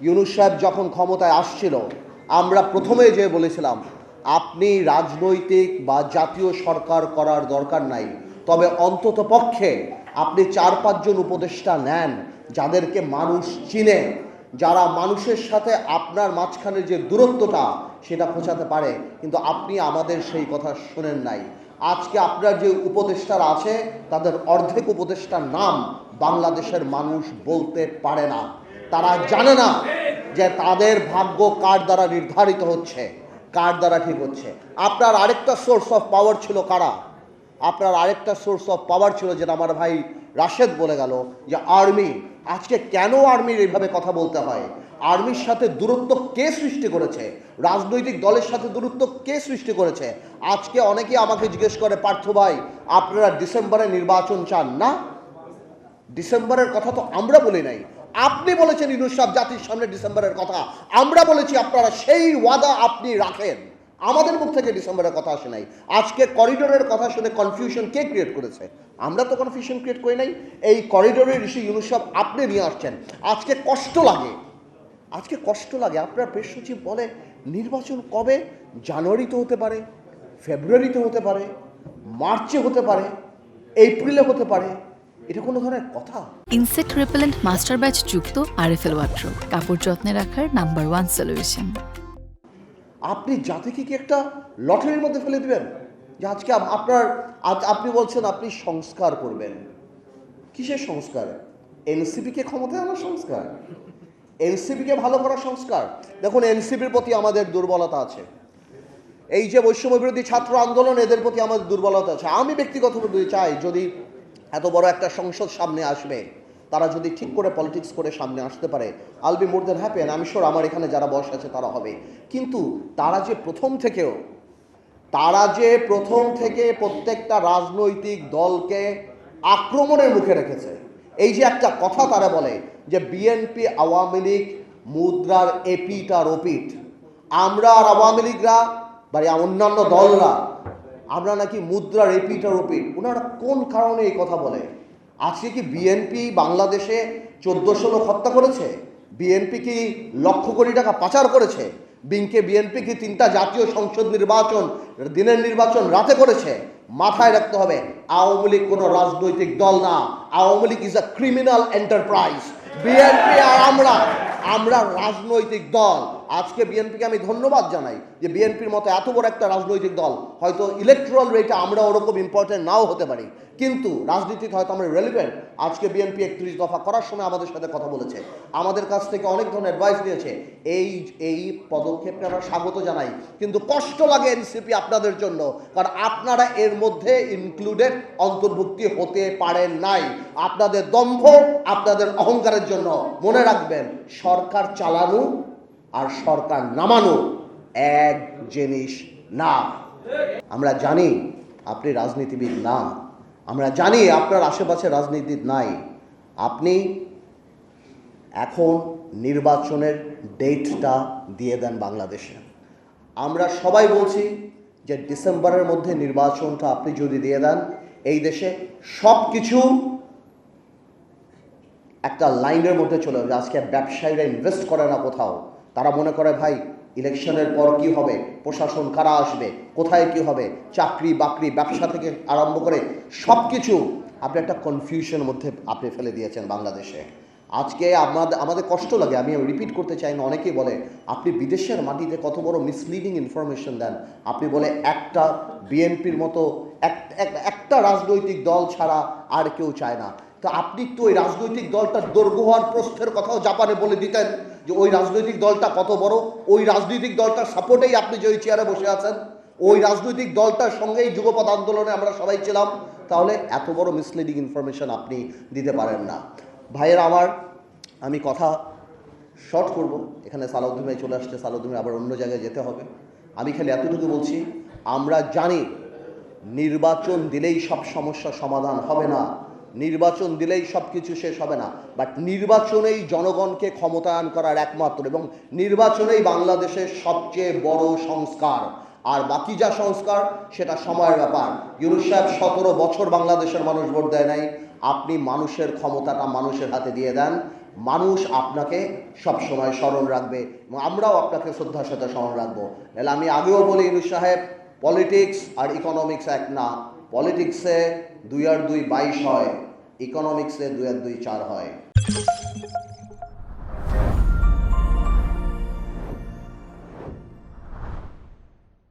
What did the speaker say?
ইউনূস সাহেব যখন ক্ষমতায় আসছিল, আমরা প্রথমে যে বলেছিলাম আপনি রাজনৈতিক বা জাতীয় সরকার করার দরকার নাই, তবে অন্তত পক্ষে আপনি 4-5 জন উপদেষ্টা নেন যাদেরকে মানুষ চিনে, যারা মানুষের সাথে আপনার মাঝখানে যে দূরত্বটা সেটা পৌঁছাতে পারে। কিন্তু আপনি আমাদের সেই কথা শোনেন নাই। আজকে আপনার যে উপদেষ্টারা আছে তাদের অর্ধেক উপদেষ্টার নাম বাংলাদেশের মানুষ বলতে পারে না। তারা জানে না যে তাদের ভাগ্য কার দ্বারা নির্ধারিত হচ্ছে, কার দ্বারা ঠিক হচ্ছে। আপনার আরেকটা সোর্স অফ পাওয়ার ছিল কারা? আপনার আরেকটা সোর্স অফ পাওয়ার ছিল, যেটা আমার ভাই রাশেদ বলে গেল, যে আর্মি। আজকে কেন আর্মির এইভাবে কথা বলতে হয়? আর্মির সাথে দূরত্ব কে সৃষ্টি করেছে? রাজনৈতিক দলের সাথে দূরত্ব কে সৃষ্টি করেছে? আজকে অনেকেই আমাকে জিজ্ঞেস করে, পার্থ ভাই আপনারা ডিসেম্বরে নির্বাচন চান না? ডিসেম্বরের কথা তো আমরা বলি নাই। আপনি বলেছেন ইউনূস সাহেব জাতির সামনে ডিসেম্বরের কথা। আমরা বলেছি আপনারা সেই ওয়াদা আপনি রাখেন। আমাদের মুখ থেকে ডিসেম্বরের কথা আসে নাই। আজকে করিডোরের কথা শুনে কনফিউশন কে ক্রিয়েট করেছে? আমরা তো কনফিউশন ক্রিয়েট করি নাই। এই করিডোরের ইস্যু ইউনূস সাহেব আপনি নিয়ে আসছেন। আজকে কষ্ট লাগে, আজকে কষ্ট লাগে। আপনার প্রেস সচিব বলে নির্বাচন কবে? জানুয়ারিতে হতে পারে, ফেব্রুয়ারিতে হতে পারে, মার্চে হতে পারে, এপ্রিলে হতে পারে। এটা কোনো ধরনের কথা? ইনসেক্ট রিপেলেন্ট মাস্টার ব্যাচ যুক্ত আরএফএল ওয়াট্রো, কাপড় যত্নে রাখার নাম্বার 1 সলিউশন। আপনি জাতিকে কি একটা লটারির মধ্যে ফেলে দিবেন? যে আজকে আপনি বলছেন আপনি সংস্কার করবেন। কিসের সংস্কার? এনসিপিকে ক্ষমতায় আনার সংস্কার, এনসিপিকে ভালো করার সংস্কার। দেখুন, এনসিপির প্রতি আমাদের দুর্বলতা আছে। এই যে বৈষম্য বিরোধী ছাত্র আন্দোলন, এদের প্রতি আমাদের দুর্বলতা আছে। আমি ব্যক্তিগতভাবে চাই, যদি এত বড় একটা সংসদ সামনে আসবে, তারা যদি ঠিক করে পলিটিক্স করে সামনে আসতে পারে, I'll be more than happy. And আমি শিওর আমার এখানে যারা বয়স আছে তারা হবে। কিন্তু তারা যে প্রথম থেকে প্রত্যেকটা রাজনৈতিক দলকে আক্রমণের মুখে রেখেছে। এই যে একটা কথা তারা বলে যে বিএনপি আওয়ামী লীগ মুদ্রার এপিট আর ওপিট, আমরা আর আওয়ামী লীগরা বা অন্যান্য দলরা আমরা নাকি মুদ্রার এপিট আর ওপিট। ওনারা কোন কারণে এই কথা বলে? আজকে কি বিএনপি বাংলাদেশে 1400 লোক হত্যা করেছে? বিএনপি কি লক্ষ কোটি টাকা পাচার করেছে? বিএনপি কি 3টা জাতীয় সংসদ নির্বাচন, দিনের নির্বাচন রাতে করেছে? মাথায় রাখতে হবে, আওয়ামী লীগ কোনো রাজনৈতিক দল না। Awami League is a criminal enterprise. BNP আর আমরা রাজনৈতিক দল। আজকে বিএনপিকে আমি ধন্যবাদ জানাই যে বিএনপির মতো এত বড় একটা রাজনৈতিক দল, হয়তো ইলেকট্রাল রেটে আমরা ওরকম ইম্পর্টেন্ট নাও হতে পারি, কিন্তু রাজনীতিতে হয়তো আমরা রেলিভেন্ট। আজকে বিএনপি 31 দফা করার সময় আমাদের সাথে কথা বলেছে, আমাদের কাছ থেকে অনেক ধরনের অ্যাডভাইস নিয়েছে। এই পদক্ষেপকে আমরা স্বাগত জানাই। কিন্তু কষ্ট লাগে এনসিপি আপনাদের জন্য, কারণ আপনারা এর মধ্যে ইনক্লুডেড, অন্তর্ভুক্তি হতে পারেন নাই। আপনাদের দম্ভ, আপনাদের অহংকারের জন্য। মনে রাখবেন, সরকার চালানো আর সরকার নামানো এক জিনিস না। আমরা জানি আপনি রাজনীতিবিদ না, আমরা জানি আপনার আশেপাশে রাজনীতি নাই। আপনি এখন নির্বাচনের ডেটটা দিয়ে দেন বাংলাদেশে। আমরা সবাই বলছি যে ডিসেম্বরের মধ্যে নির্বাচনটা আপনি যদি দিয়ে দেন, এই দেশে সব কিছু একটা লাইনের মধ্যে চলে যাবে। আজকে ব্যবসায়ীরা ইনভেস্ট করে না কোথাও। তারা মনে করে ভাই ইলেকশনের পর কি হবে, প্রশাসন কারা আসবে, কোথায় কি হবে, চাকরি বাকরি ব্যবসা থেকে আরম্ভ করে সব কিছু আপনি একটা কনফিউশনের মধ্যে আপনি ফেলে দিয়েছেন বাংলাদেশে। আজকে আমাদের কষ্ট লাগে, আমি রিপিট করতে চাই না। অনেকেই বলে আপনি বিদেশের মাটিতে কত বড় মিসলিডিং ইনফরমেশন দেন। আপনি বলে একটা বিএনপির মতো একটা রাজনৈতিক দল ছাড়া আর কেউ চায় না। তো আপনি তো ওই রাজনৈতিক দলটার দৈর্ঘ্য হওয়ার প্রস্থের কথাও জাপানে বলে দিতেন, যে ওই রাজনৈতিক দলটা কত বড়। ওই রাজনৈতিক দলটার সাপোর্টেই আপনি যে ওই চেয়ারে বসে আছেন, ওই রাজনৈতিক দলটার সঙ্গেই যুগপৎ আন্দোলনে আমরা সবাই ছিলাম। তাহলে এত বড় মিসলিডিং ইনফরমেশন আপনি দিতে পারেন না। ভাইয়েরা আমার, আমি কথা শর্ট করব। এখানে সালাউদ্দিন ভাই চলে আসছে, সালাউদ্দিন ভাই আবার অন্য জায়গায় যেতে হবে। আমি খালি এতটুকু বলছি, আমরা জানি নির্বাচন দিলেই সব সমস্যা সমাধান হবে না, নির্বাচন দিলেই সব কিছু শেষ হবে না। বাট নির্বাচনেই জনগণকে ক্ষমতায়ন করার একমাত্র, এবং নির্বাচনেই বাংলাদেশের সবচেয়ে বড় সংস্কার। আর বাকি যা সংস্কার সেটা সময়ের ব্যাপার। ইউনূস সাহেব 17 বছর বাংলাদেশের মানুষ ভোট দেয় নাই। আপনি মানুষের ক্ষমতাটা মানুষের হাতে দিয়ে দেন। মানুষ আপনাকে সবসময় স্মরণ রাখবে এবং আমরাও আপনাকে শ্রদ্ধার সাথে স্মরণ রাখবো। তাহলে আমি আগেও বলি ইউনুস সাহেব, পলিটিক্স আর ইকোনমিক্স এক না। পলিটিক্সে 2 আর 2 22 হয়, ইকোনমিক্সে 2 আর 2 4 হয়।